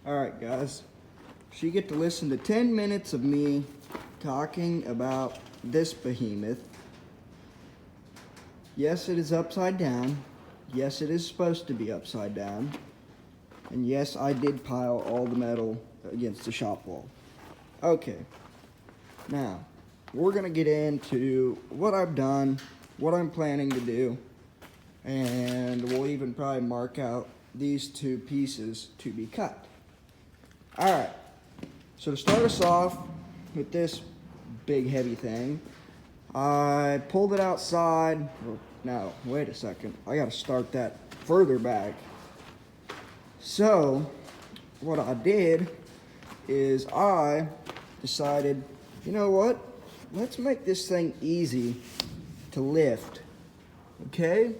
Alright guys, so you get to listen to 10 minutes of me talking about this behemoth. Yes, it is upside down. Yes, it is supposed to be upside down. And yes, I did pile all the metal against the shop wall. Okay, now we're gonna get into what I've done, what I'm planning to do, and we'll even probably mark out these two pieces to be cut. Alright, so to start us off with this big heavy thing, I pulled it outside. Now, wait a second, I gotta start that further back. So, what I did is I decided, you know what, let's make this thing easy to lift, okay?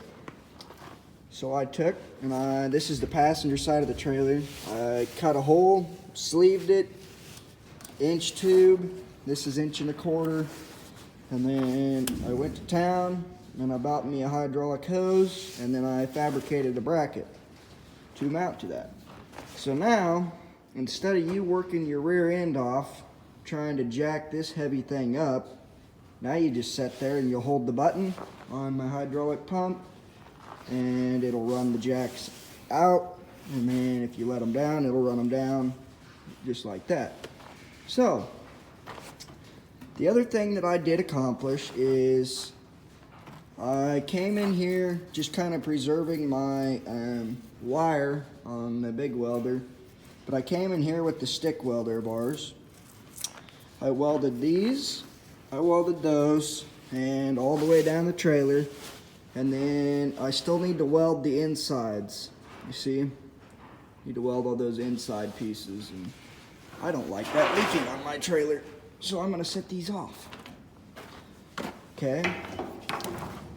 So I took, and this is the passenger side of the trailer. I cut a hole, sleeved it, inch tube. This is 1.25 inches. And then I went to town and I bought me a hydraulic hose, and then I fabricated a bracket to mount to that. So now, instead of you working your rear end off, trying to jack this heavy thing up, now you just sit there and you'll hold the button on my hydraulic pump, and it'll run the jacks out, and then if you let them down, it'll run them down just like that. So the other thing that I did accomplish is I came in here just kind of preserving my wire on the big welder, but I came in here with the stick welder bars. I welded these, I welded those, and all the way down the trailer. And then I still need to weld the insides. You see? Need to weld all those inside pieces. And I don't like that leaking on my trailer, so I'm gonna set these off. Okay.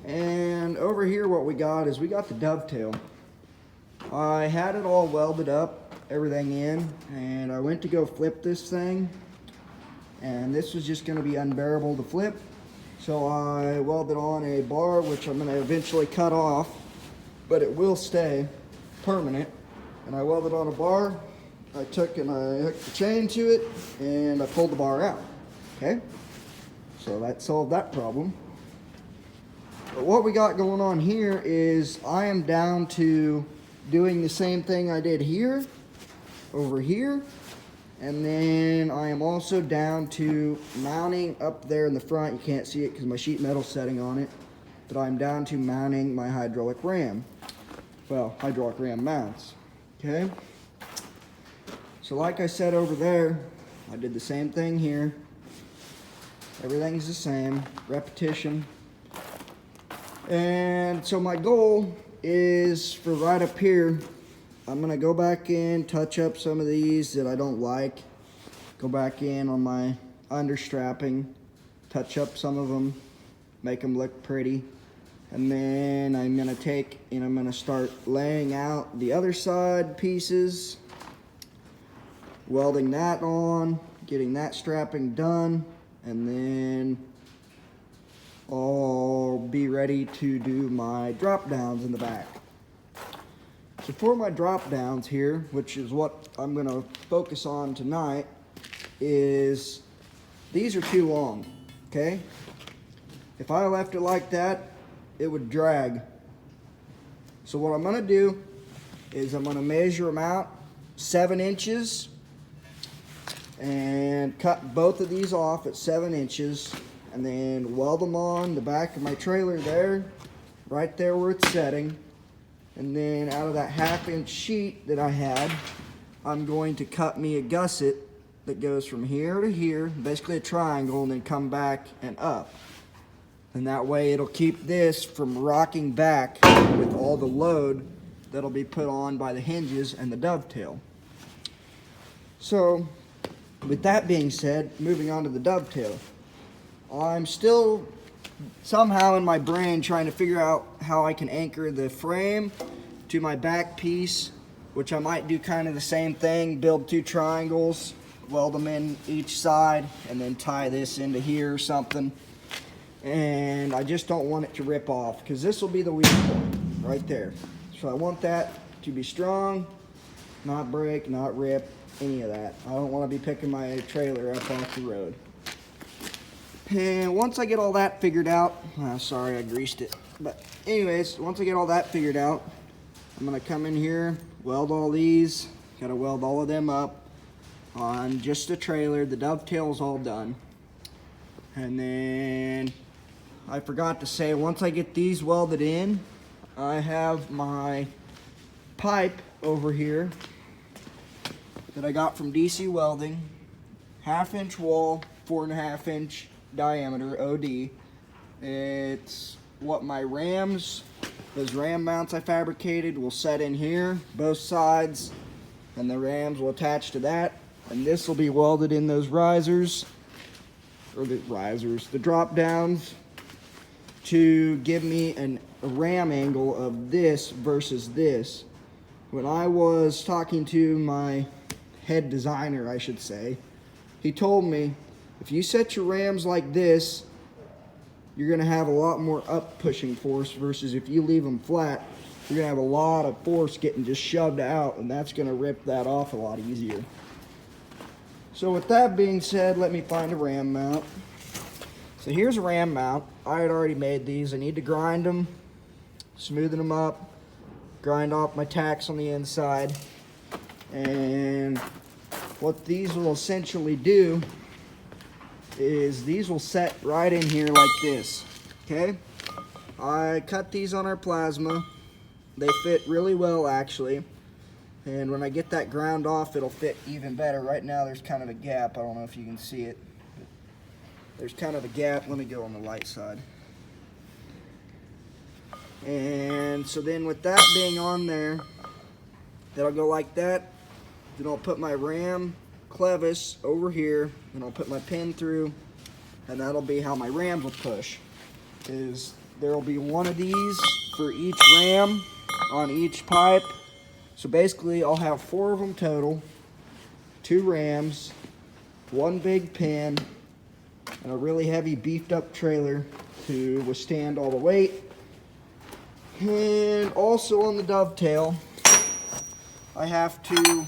And over here what we got is we got the dovetail. I had it all welded up, everything in, and I went to go flip this thing. And this was just gonna be unbearable to flip. So I welded on a bar, which I'm going to eventually cut off, but it will stay permanent. And I welded on a bar. I took and I hooked the chain to it, and I pulled the bar out. Okay? So that solved that problem. But what we got going on here is I am down to doing the same thing I did here, over here. And then I am also down to mounting up there in the front. You can't see it because my sheet metal's setting on it. But I'm down to mounting my hydraulic ram. Well, hydraulic ram mounts. Okay? So like I said over there, I did the same thing here. Everything's the same. Repetition. And so my goal is for right up here, I'm gonna go back in, touch up some of these that I don't like. Go back in on my understrapping, touch up some of them, make them look pretty. And then I'm gonna take and I'm gonna start laying out the other side pieces, welding that on, getting that strapping done, and then I'll be ready to do my drop downs in the back. So for my drop downs here, which is what I'm gonna focus on tonight, is these are too long, okay? If I left it like that, it would drag. So what I'm gonna do is I'm gonna measure them out 7 inches and cut both of these off at 7 inches, and then weld them on the back of my trailer there, right there where it's setting. And then out of that 1/2 inch sheet that I had, I'm going to cut me a gusset that goes from here to here, basically a triangle, and then come back and up. And that way it'll keep this from rocking back with all the load that'll be put on by the hinges and the dovetail. So with that being said, moving on to the dovetail. I'm still somehow in my brain trying to figure out how I can anchor the frame to my back piece, which I might do kind of the same thing, build 2 triangles, weld them in each side, and then tie this into here or something. And I just don't want it to rip off, because this will be the weak point right there. So I want that to be strong, not break, not rip, any of that. I don't want to be picking my trailer up off the road. And once I get all that figured out, sorry I greased it. But anyways, once I get all that figured out, I'm gonna come in here, weld all these, gotta weld all of them up on just a trailer. The dovetail's all done. And then I forgot to say, once I get these welded in, I have my pipe over here that I got from DC Welding, 1/2 inch wall, 4.5 inch diameter OD. It's what my rams, those ram mounts I fabricated, will set in here, both sides, and the rams will attach to that, and this will be welded in those risers, or the drop downs, to give me a ram angle of this versus this. When I was talking to my head designer, I should say, he told me, if you set your rams like this, you're gonna have a lot more up pushing force versus if you leave them flat, you're gonna have a lot of force getting just shoved out, and that's gonna rip that off a lot easier. So with that being said, let me find a ram mount. So here's a ram mount. I had already made these. I need to grind them, smoothen them up, grind off my tacks on the inside, and what these will essentially do is these will set right in here like this, okay? I cut these on our plasma. They fit really well, actually, and when I get that ground off, it'll fit even better. Right now there's kind of a gap. I don't know if you can see it. There's kind of a gap. Let me go on the light side. And so then with that being on there, that'll go like that. Then I'll put my ram clevis over here, and I'll put my pin through, and that'll be how my rams will push. Is there'll be one of these for each ram on each pipe. So basically I'll have 4 of them total, 2 rams, 1 big pin, and a really heavy beefed up trailer to withstand all the weight. And also on the dovetail, I have to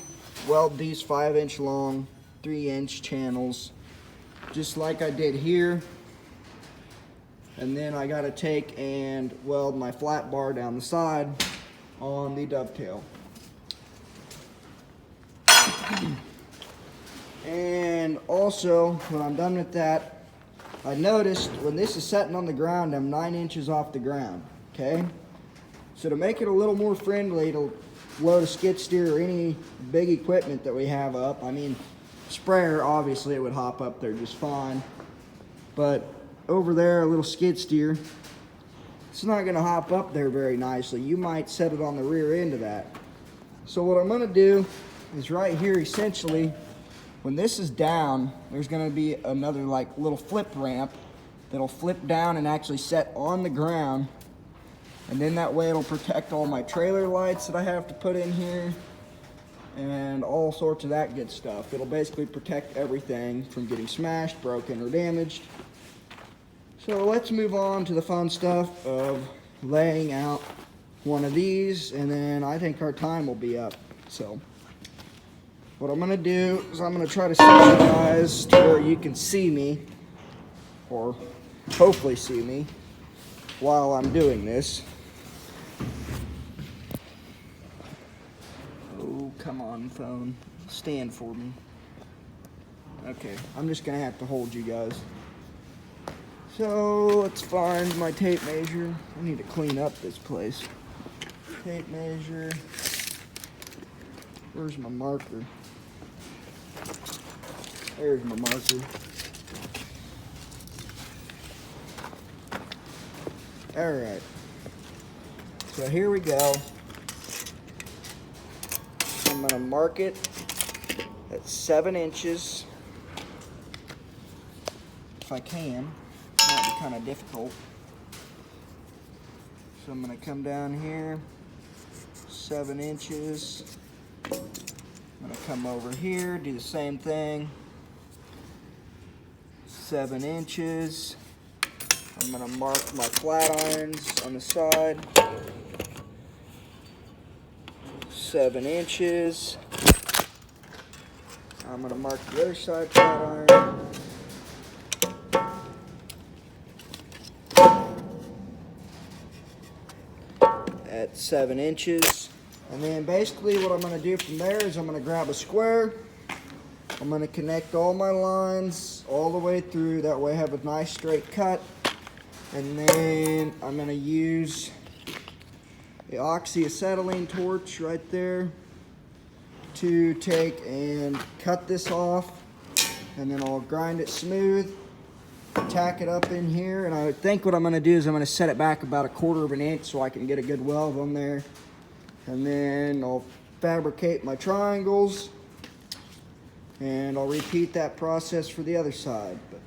weld these 5-inch long, 3-inch channels, just like I did here. And then I gotta take and weld my flat bar down the side on the dovetail. And also, when I'm done with that, I noticed when this is setting on the ground, I'm 9 inches off the ground, okay? So to make it a little more friendly to load a skid steer or any big equipment that we have up, I mean, sprayer, obviously it would hop up there just fine. But over there, a little skid steer, it's not gonna hop up there very nicely. You might set it on the rear end of that. So what I'm gonna do is right here, essentially, when this is down, there's gonna be another like little flip ramp that'll flip down and actually set on the ground. And then that way it'll protect all my trailer lights that I have to put in here and all sorts of that good stuff. It'll basically protect everything from getting smashed, broken, or damaged. So let's move on to the fun stuff of laying out one of these, and then I think our time will be up. So what I'm gonna do is I'm gonna try to set you guys to where you can see me, or hopefully see me, while I'm doing this. Oh, come on, phone. Stand for me. Okay, I'm just gonna have to hold you guys. So let's find my tape measure. I need to clean up this place. Tape measure. Where's my marker? There's my marker. Alright. So here we go. I'm going to mark it at 7 inches. If I can. Might be kind of difficult. So I'm going to come down here. 7 inches. I'm going to come over here, do the same thing. 7 inches. I'm going to mark my flat irons on the side. 7 inches. I'm gonna mark the other side flat iron. At 7 inches. And then basically what I'm gonna do from there is I'm gonna grab a square. I'm gonna connect all my lines all the way through. That way I have a nice straight cut. And then I'm gonna use the oxyacetylene torch right there to take and cut this off, and then I'll grind it smooth, tack it up in here, and I think what I'm going to do is I'm going to set it back about 1/4 of an inch so I can get a good weld on there, and then I'll fabricate my triangles, and I'll repeat that process for the other side. But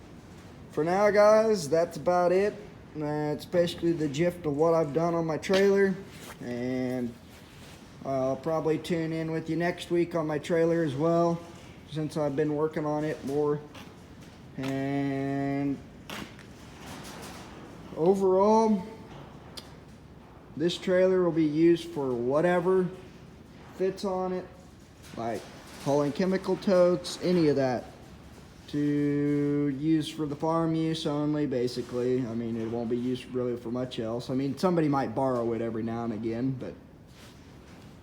for now, guys, that's about it. That's basically the gist of what I've done on my trailer, and I'll probably tune in with you next week on my trailer as well, since I've been working on it more. And overall, this trailer will be used for whatever fits on it, like hauling chemical totes, any of that, to use for the farm use only, basically. I mean, it won't be used really for much else. I mean, somebody might borrow it every now and again, but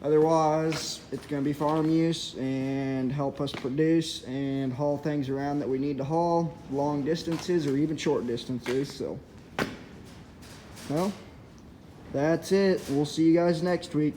otherwise, it's going to be farm use and help us produce and haul things around that we need to haul, long distances or even short distances. So, well, that's it. We'll see you guys next week.